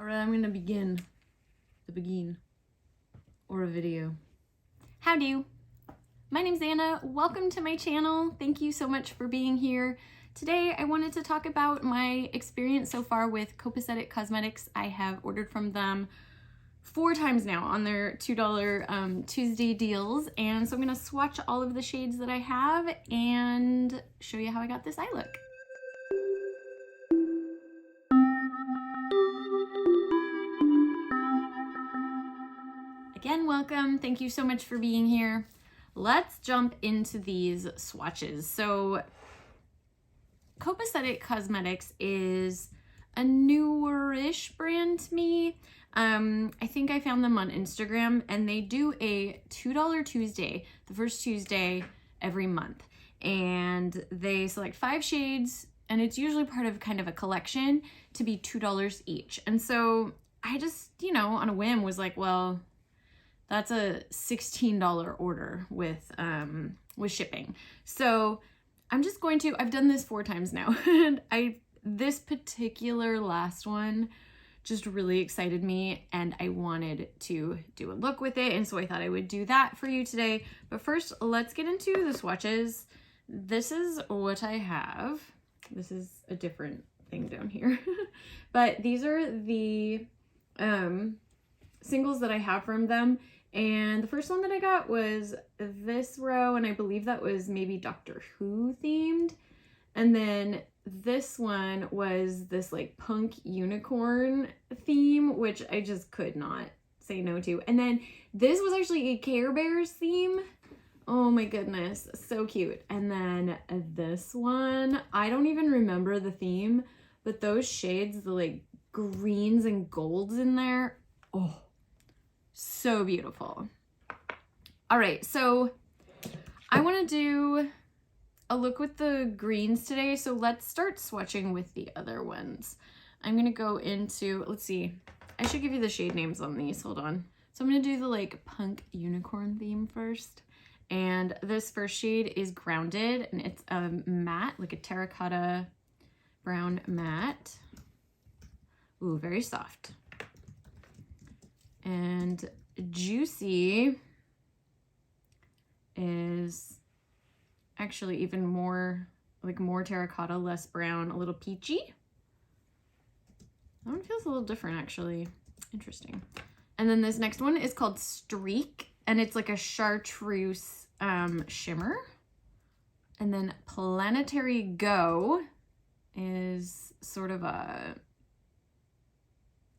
All right, I'm gonna begin or a video. Howdy, my name's Anna. Welcome to my channel. Thank you so much for being here. Today I wanted to talk about my experience so far with Copacetic Cosmetics. I have ordered from them 4 times now on their $2 Tuesday deals, and so I'm gonna swatch all of the shades that I have and show you how I got this eye look. Again, welcome. Thank you so much for being here. Let's jump into these swatches. So Copacetic Cosmetics is a newer-ish brand to me. I think I found them on Instagram, and they do a $2 Tuesday, the first Tuesday every month. And they select 5 shades, and it's usually part of kind of a collection to be $2 each. And so I just, on a whim was like, well, that's a $16 order with shipping. So I'm just going to, I've done this 4 times now, and this particular last one just really excited me, and I wanted to do a look with it, and so I thought I would do that for you today. But first, let's get into the swatches. This is what I have. This is a different thing down here. But these are the singles that I have from them. And the first one that I got was this row, and I believe that was maybe Doctor Who themed. And then this one was this like punk unicorn theme, which I just could not say no to. And then this was actually a Care Bears theme. Oh my goodness, so cute. And then this one, I don't even remember the theme, but those shades, the like greens and golds in there, oh, so beautiful. All right, so I want to do a look with the greens today, so let's start swatching with the other ones. I'm gonna go into, let's see, I should give you the shade names on these, hold on. So I'm gonna do the like punk unicorn theme first, and this first shade is Grounded, and it's a matte, like a terracotta brown matte. Ooh, very soft. And Juicy is actually even more, like more terracotta, less brown, a little peachy. That one feels a little different, actually. Interesting. And then this next one is called Streak, and it's like a chartreuse shimmer. And then Planetary Go is sort of a,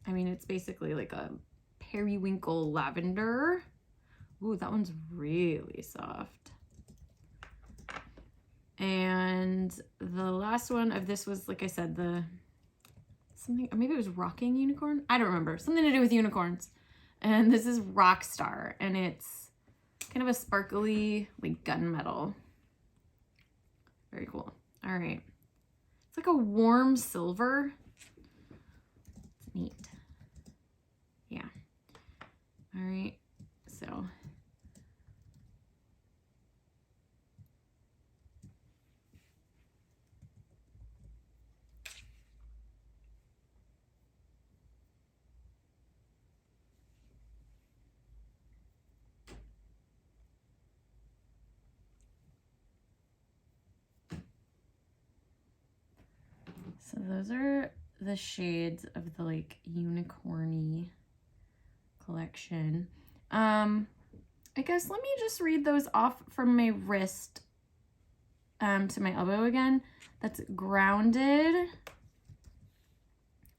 I mean, it's basically like a periwinkle lavender. Ooh, that one's really soft. And the last one of this was, like I said, the something, or maybe it was Rocking Unicorn. I don't remember. Something to do with unicorns. And this is Rockstar, and it's kind of a sparkly, like gunmetal. Very cool. All right. It's like a warm silver. It's neat. Yeah. All right. So those are the shades of the like Unicorny collection. I guess let me just read those off from my wrist to my elbow again. That's Grounded,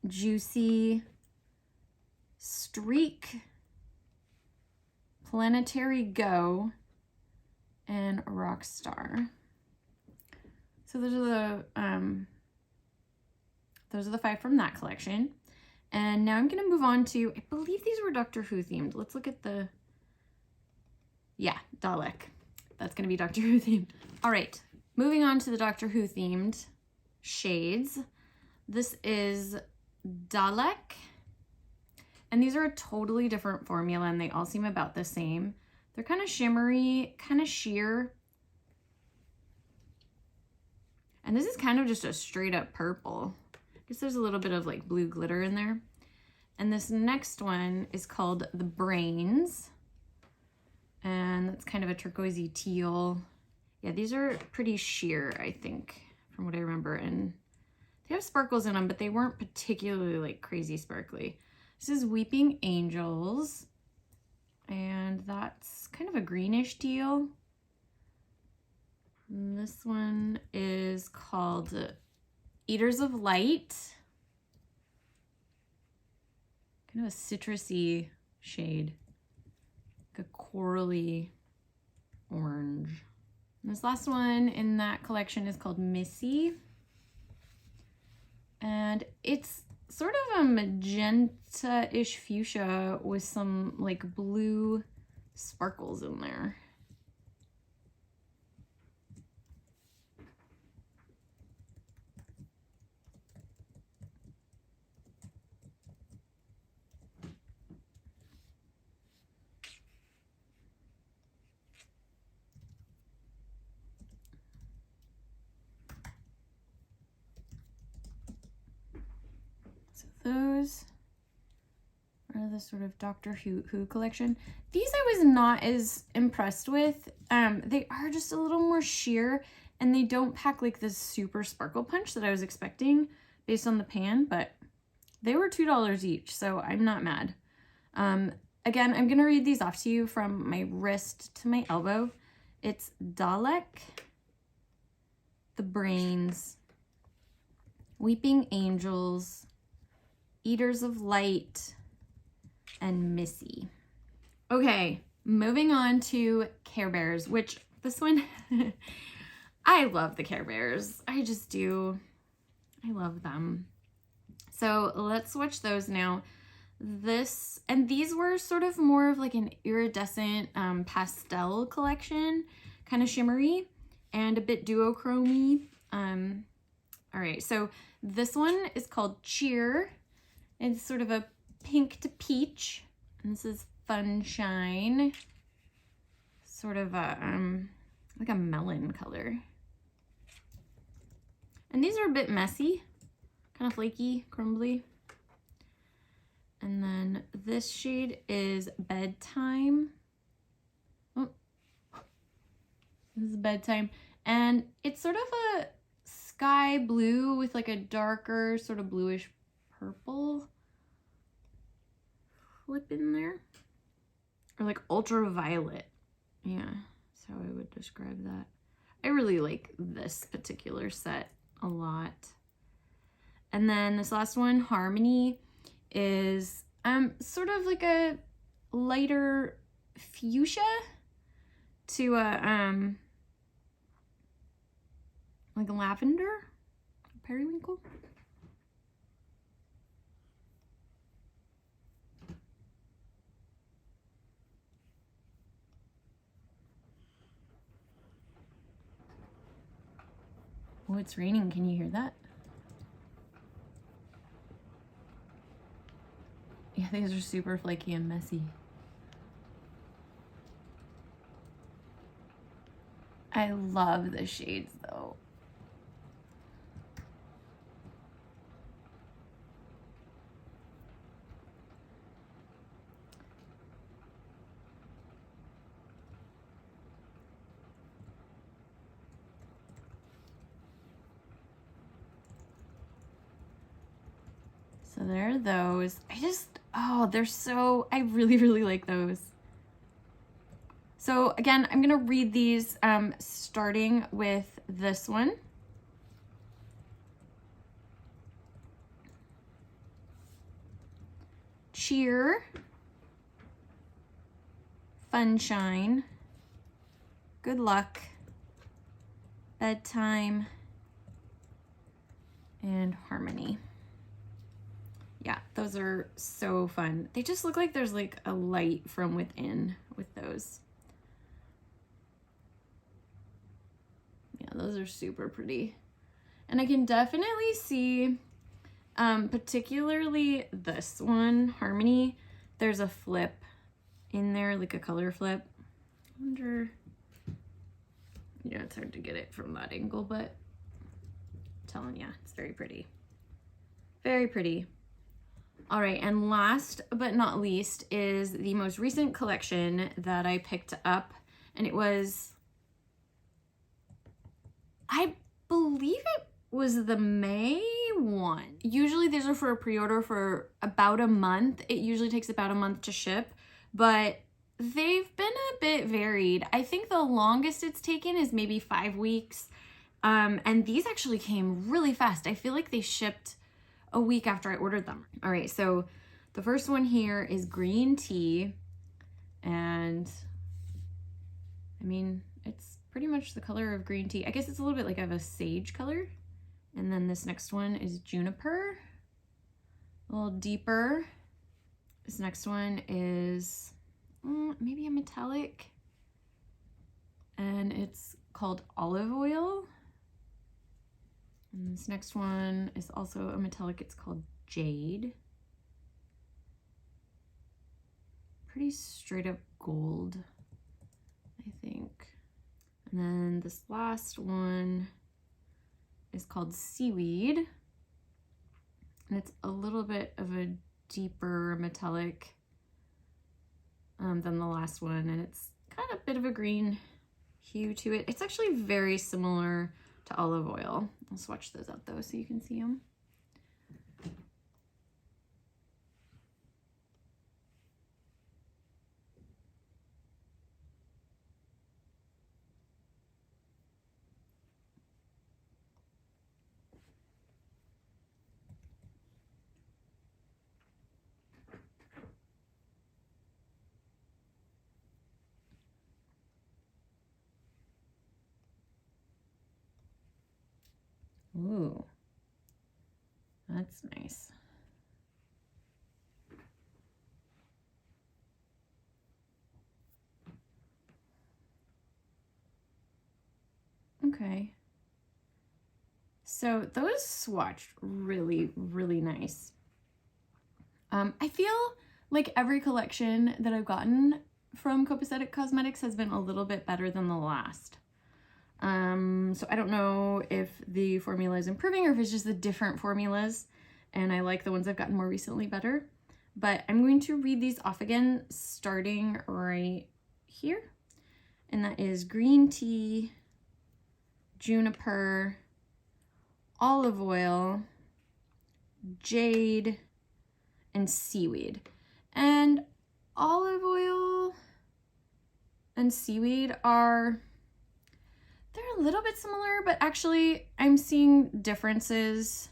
Juicy, Streak, Planetary Go, and Rockstar. So those are the 5 from that collection. And now I'm gonna move on to, I believe these were Doctor Who themed. Let's look at the, yeah, Dalek. That's gonna be Doctor Who themed. All right, moving on to the Doctor Who themed shades. This is Dalek, and these are a totally different formula, and they all seem about the same. They're kind of shimmery, kind of sheer. And this is kind of just a straight up purple. I guess there's a little bit of like blue glitter in there. And this next one is called the Brains. And that's kind of a turquoisey teal. Yeah, these are pretty sheer, I think, from what I remember. And they have sparkles in them, but they weren't particularly like crazy sparkly. This is Weeping Angels. And that's kind of a greenish teal. And this one is called Eaters of Light. Kind of a citrusy shade. Like a corally orange. And this last one in that collection is called Missy. And it's sort of a magenta-ish fuchsia with some like blue sparkles in there. Those are the sort of Doctor Who collection. These I was not as impressed with. They are just a little more sheer and they don't pack like this super sparkle punch that I was expecting based on the pan, but they were $2 each, so I'm not mad. Again, I'm gonna read these off to you from my wrist to my elbow. It's Dalek, the Brains, Weeping Angels, Eaters of Light, and Missy. Okay, moving on to Care Bears, which this one, I love the Care Bears. I just do. I love them. So let's swatch those now. These were sort of more of like an iridescent pastel collection, kind of shimmery and a bit duochrome-y. All right, so this one is called Cheer. It's sort of a pink to peach. And this is Funshine. Sort of a, like a melon color. And these are a bit messy, kind of flaky, crumbly. And then this shade is Bedtime. Oh, this is Bedtime. And it's sort of a sky blue with like a darker sort of bluish purple flip in there, or like ultraviolet. Yeah, that's how I would describe that. I really like this particular set a lot. And then this last one, Harmony, is sort of like a lighter fuchsia to a like a lavender, periwinkle. Oh, it's raining. Can you hear that? Yeah, these are super flaky and messy. I love the shades though. So there are those. Oh, they're so, I really, really like those. So again, I'm gonna read these starting with this one. Cheer, Funshine, Good Luck, Bedtime, and Harmony. Yeah, those are so fun. They just look like there's like a light from within with those. Yeah, those are super pretty. And I can definitely see, particularly this one, Harmony, there's a flip in there, like a color flip. I wonder, yeah, it's hard to get it from that angle, but I'm telling you, it's very pretty. Very pretty. All right, and last but not least is the most recent collection that I picked up, and it was, I believe it was the May one. Usually these are for a pre-order for about a month. It usually takes about a month to ship, but they've been a bit varied. I think the longest it's taken is maybe 5 weeks. And these actually came really fast. I feel like they shipped a week after I ordered them. All right, so the first one here is green tea. And I mean, it's pretty much the color of green tea. I guess it's a little bit like of a sage color. And then this next one is juniper, a little deeper. This next one is maybe a metallic, and it's called olive oil. And this next one is also a metallic, it's called Jade. Pretty straight up gold, I think. And then this last one is called Seaweed. And it's a little bit of a deeper metallic than the last one. And it's got a bit of a green hue to it. It's actually very similar to olive oil. I'll swatch those out though so you can see them. Ooh, that's nice. Okay. So those swatched really, really nice. I feel like every collection that I've gotten from Copacetic Cosmetics has been a little bit better than the last. So I don't know if the formula is improving or if it's just the different formulas, and I like the ones I've gotten more recently better. But I'm going to read these off again, starting right here. And that is green tea, juniper, olive oil, jade, and seaweed. And olive oil and seaweed are, they're a little bit similar, but actually I'm seeing differences.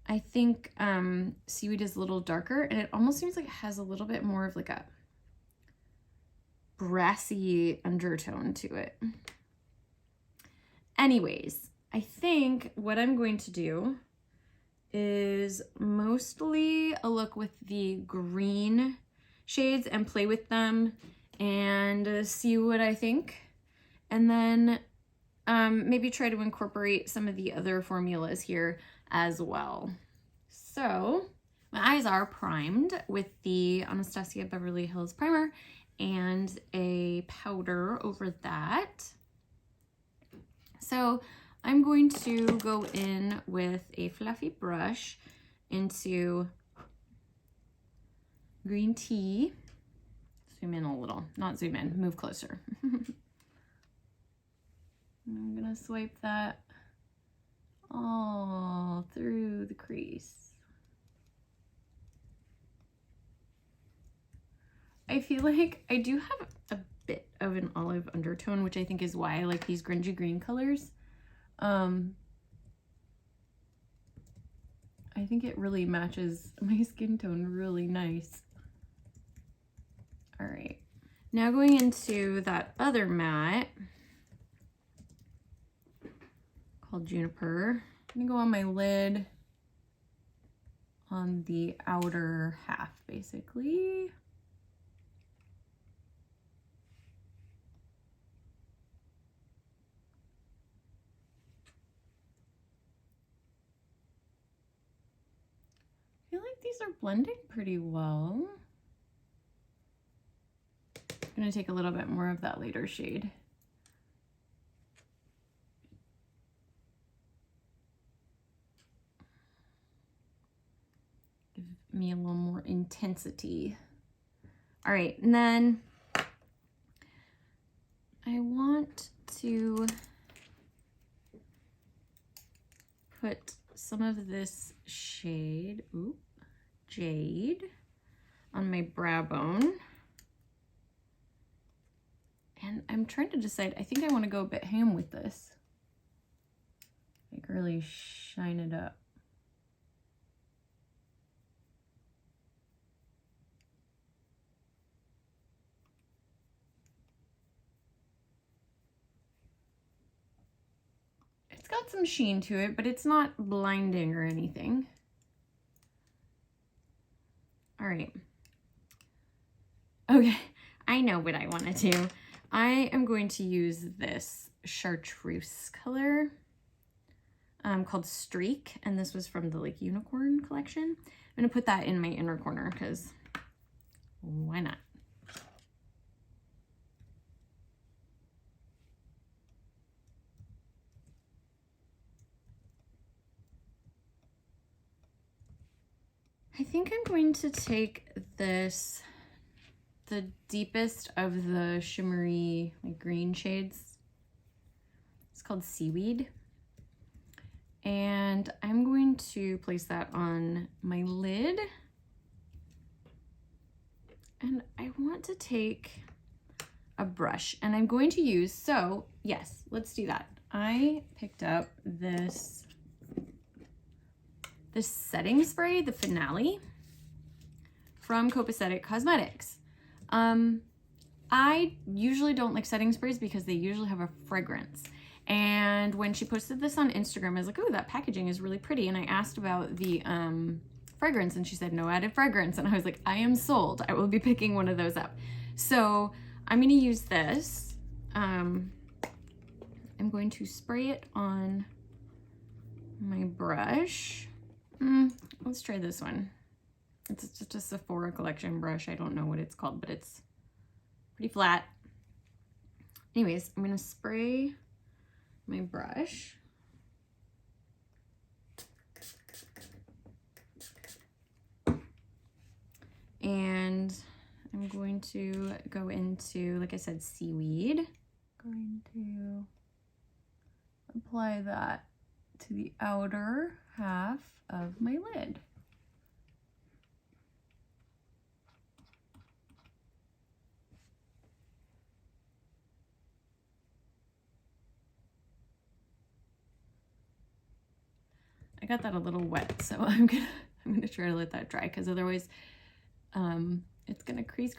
I think seaweed is a little darker, and it almost seems like it has a little bit more of like a brassy undertone to it. Anyways, I think what I'm going to do is mostly a look with the green shades and play with them and see what I think. And then maybe try to incorporate some of the other formulas here as well. So my eyes are primed with the Anastasia Beverly Hills primer and a powder over that. So I'm going to go in with a fluffy brush into green tea. Zoom in a little, not zoom in, move closer. I'm gonna swipe that all through the crease. I feel like I do have a bit of an olive undertone, which I think is why I like these grungy green colors. I think it really matches my skin tone really nice. All right, now going into that other matte called Juniper. I'm gonna go on my lid on the outer half, basically. I feel like these are blending pretty well. I'm gonna take a little bit more of that later shade. Give me a little more intensity. All right, and then I want to put some of this shade, Jade, on my brow bone. And I'm trying to decide, I think I want to go a bit ham with this. Like really shine it up. It's got some sheen to it, but it's not blinding or anything. All right. Okay, I know what I want to do. I am going to use this chartreuse color called Streak, and this was from the like Unicorn collection. I'm gonna put that in my inner corner because why not? I think I'm going to take this, the deepest of the shimmery like green shades. It's called Seaweed. And I'm going to place that on my lid. And I want to take a brush, and I'm going to use, so yes, let's do that. I picked up this setting spray, the Finale, from Copacetic Cosmetics. I usually don't like setting sprays because they usually have a fragrance. And when she posted this on Instagram, I was like, oh, that packaging is really pretty. And I asked about the fragrance, and she said no added fragrance. And I was like, I am sold. I will be picking one of those up. So I'm going to use this. I'm going to spray it on my brush. Let's try this one. It's just a Sephora collection brush. I don't know what it's called, but it's pretty flat. Anyways, I'm gonna spray my brush. And I'm going to go into, like I said, Seaweed. Going to apply that to the outer half of my lid. I got that a little wet, so I'm gonna try to let that dry, because otherwise it's gonna crease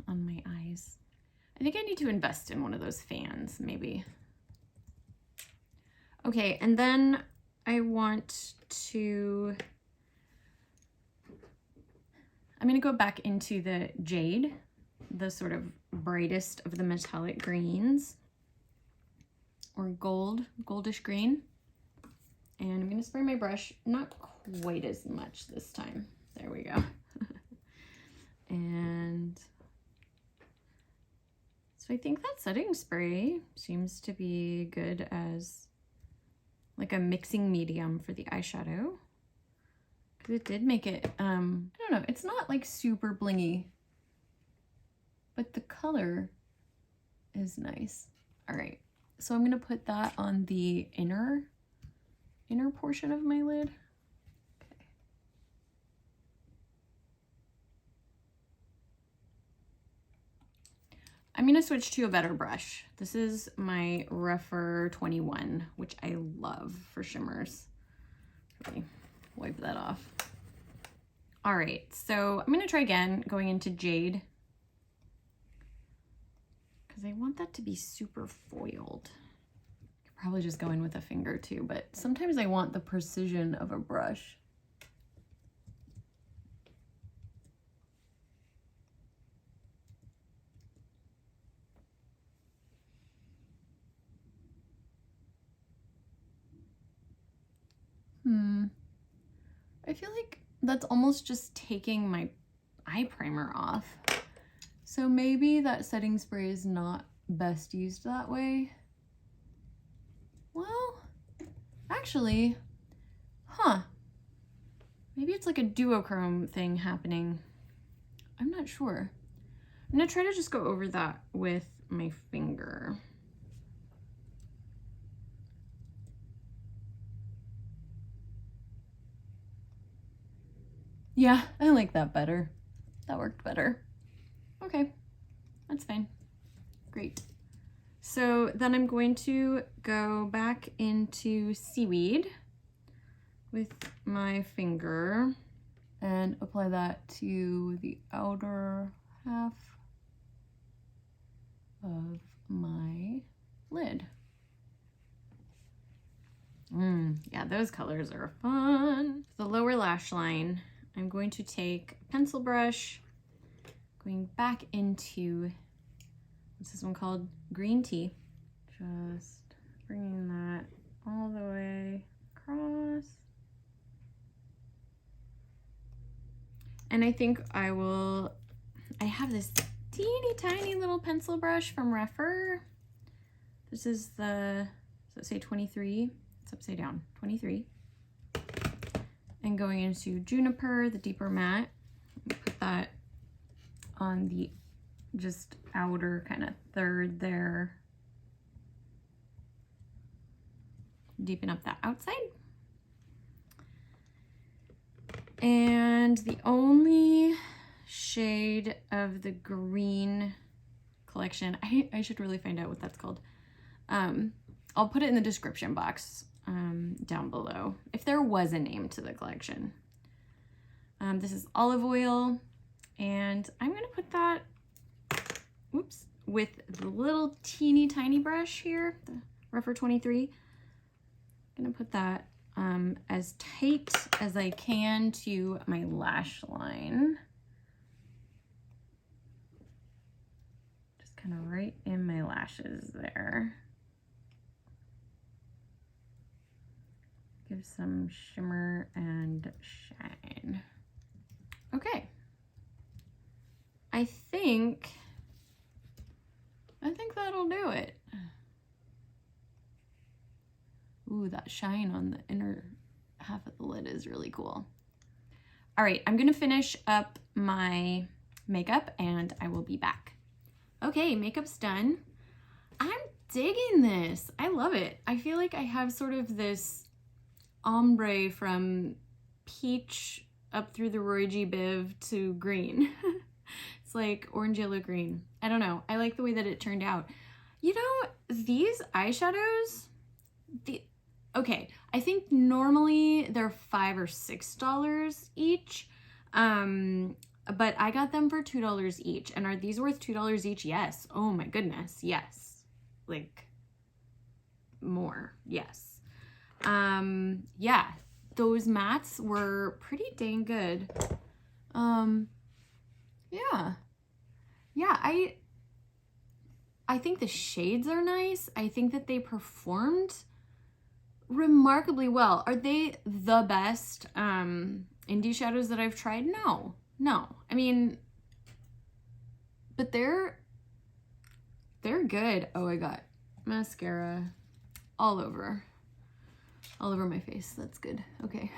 on my eyes. I think I need to invest in one of those fans, maybe. Okay, and then I want to, I'm gonna go back into the Jade, the sort of brightest of the metallic greens, or goldish green. And I'm gonna spray my brush, not quite as much this time. There we go. And so I think that setting spray seems to be good as like a mixing medium for the eyeshadow. Because it did make it, I don't know, it's not like super blingy, but the color is nice. All right, so I'm gonna put that on the inner portion of my lid. Okay. I'm gonna switch to a better brush. This is my Rougher 21, which I love for shimmers. Let me wipe that off. All right, so I'm gonna try again going into Jade, because I want that to be super foiled. Probably just go in with a finger too, but sometimes I want the precision of a brush. I feel like that's almost just taking my eye primer off. So maybe that setting spray is not best used that way. Well, actually, Maybe it's like a duochrome thing happening. I'm not sure. I'm gonna try to just go over that with my finger. Yeah, I like that better. That worked better. Okay, that's fine. Great. So then I'm going to go back into Seaweed with my finger and apply that to the outer half of my lid. Yeah, those colors are fun. For the lower lash line, I'm going to take a pencil brush, going back into, what's this one called? Green tea. Just bringing that all the way across. And I think I have this teeny tiny little pencil brush from Refer. This is the, does it say 23? It's upside down, 23. And going into Juniper, the deeper matte, put that on the just outer kind of third there. Deepen up that outside. And the only shade of the green collection, I should really find out what that's called. I'll put it in the description box down below, if there was a name to the collection. This is olive oil, and I'm gonna put that, oops, with the little teeny tiny brush here, the Refer 23. I'm gonna put that as tight as I can to my lash line. Just kind of right in my lashes there. Give some shimmer and shine. Okay. I think that'll do it. Ooh, that shine on the inner half of the lid is really cool. All right, I'm gonna finish up my makeup and I will be back. Okay, makeup's done. I'm digging this. I love it. I feel like I have sort of this ombre from peach up through the Roy G. Biv to green. It's like orange, yellow, green. I don't know. I like the way that it turned out. You know, these eyeshadows, okay, I think normally they're $5 or $6 each, but I got them for $2 each. And are these worth $2 each? Yes. Oh my goodness, yes. Like, more, yes. Yeah, those mattes were pretty dang good. Yeah, I think the shades are nice. I think that they performed remarkably well. Are they the best indie shadows that I've tried? No. I mean, but they're good. Oh, I got mascara all over my face. That's good. Okay.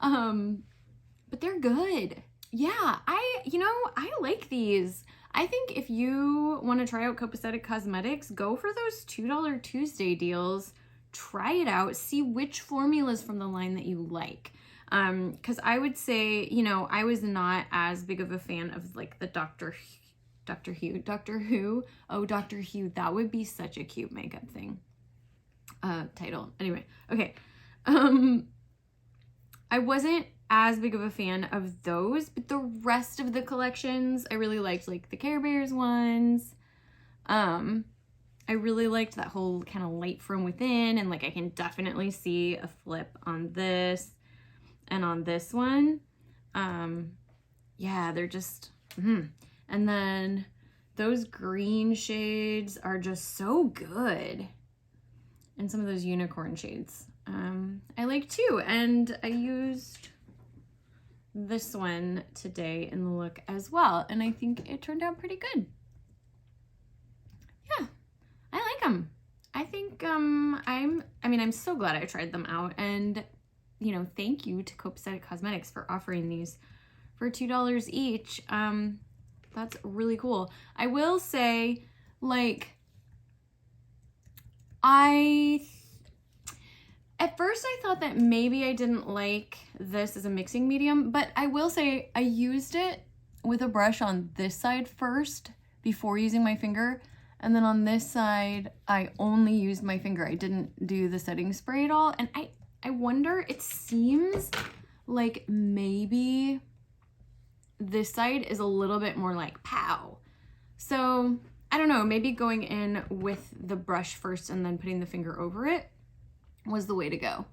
But they're good. Yeah, I like these. I think if you want to try out Copacetic Cosmetics, go for those $2 Tuesday deals. Try it out. See which formulas from the line that you like. Because I would say, I was not as big of a fan of like the Doctor Who. Oh, Doctor Who. That would be such a cute makeup thing. Title. Anyway, okay. I wasn't as big of a fan of those, but the rest of the collections I really liked, like the Care Bears ones. I really liked that whole kind of light from within, and like I can definitely see a flip on this and on this one. Yeah, they're just and then those green shades are just so good. And some of those unicorn shades I like too. And I used this one today in the look as well, and I think it turned out pretty good. Yeah, I like them. I think I'm so glad I tried them out, and you know, thank you to Copacetic Cosmetics for offering these for $2 each. That's really cool. I will say, like, at first I thought that maybe I didn't like this as a mixing medium, but I will say I used it with a brush on this side first before using my finger, and then on this side I only used my finger. I didn't do the setting spray at all, and I wonder, it seems like maybe this side is a little bit more like pow. So I don't know, maybe going in with the brush first and then putting the finger over it was the way to go.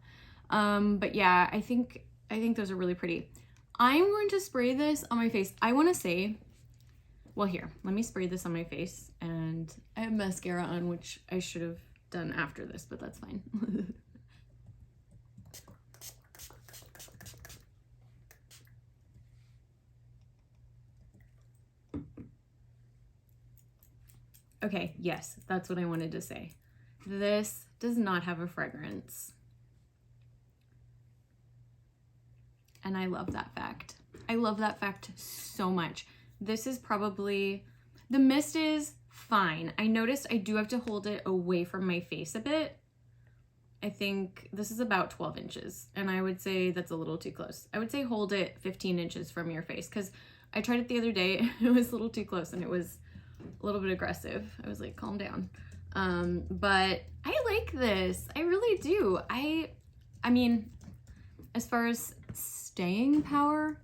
But yeah, I think those are really pretty. I'm going to spray this on my face. I want to say, well, here, let me spray this on my face, and I have mascara on, which I should have done after this, but that's fine. Okay, yes, that's what I wanted to say. This does not have a fragrance. And I love that fact. I love that fact so much. This is probably, the mist is fine. I noticed I do have to hold it away from my face a bit. I think this is about 12 inches, and I would say that's a little too close. I would say hold it 15 inches from your face, because I tried it the other day and it was a little too close and it was a little bit aggressive. I was like, calm down. But I like this. I really do. I mean, as far as staying power,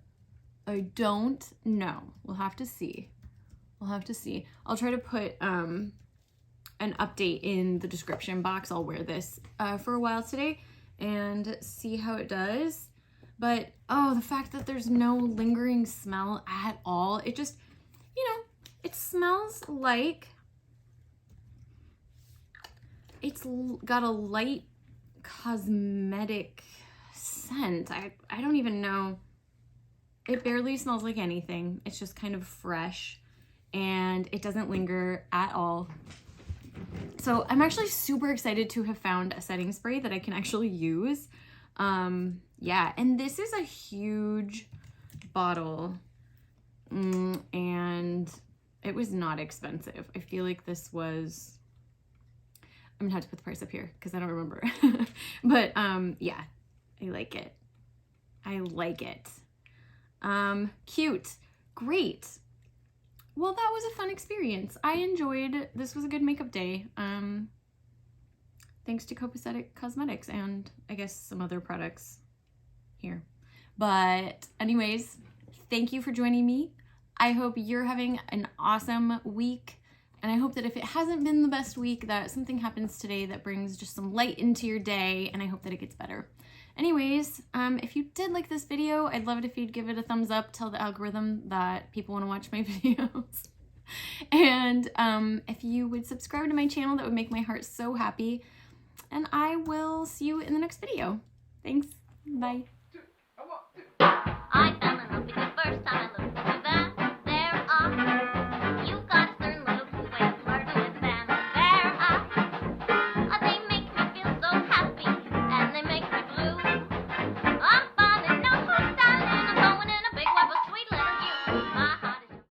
I don't know. We'll have to see. We'll have to see. I'll try to put an update in the description box. I'll wear this for a while today and see how it does. But oh, the fact that there's no lingering smell at all, it just, you know, it smells like it's got a light cosmetic scent. I don't even know. It barely smells like anything. It's just kind of fresh and it doesn't linger at all. So I'm actually super excited to have found a setting spray that I can actually use. Yeah, and this is a huge bottle and it was not expensive. I feel like this was, I'm gonna have to put the price up here because I don't remember. But yeah, I like it. I like it. Cute. Great. Well, that was a fun experience. I enjoyed, this was a good makeup day. Thanks to Copacetic Cosmetics and I guess some other products here. But anyways, thank you for joining me. I hope you're having an awesome week. And I hope that if it hasn't been the best week, that something happens today that brings just some light into your day, and I hope that it gets better. Anyways, if you did like this video, I'd love it if you'd give it a thumbs up, tell the algorithm that people want to watch my videos. And if you would subscribe to my channel, that would make my heart so happy. And I will see you in the next video. Thanks. Bye.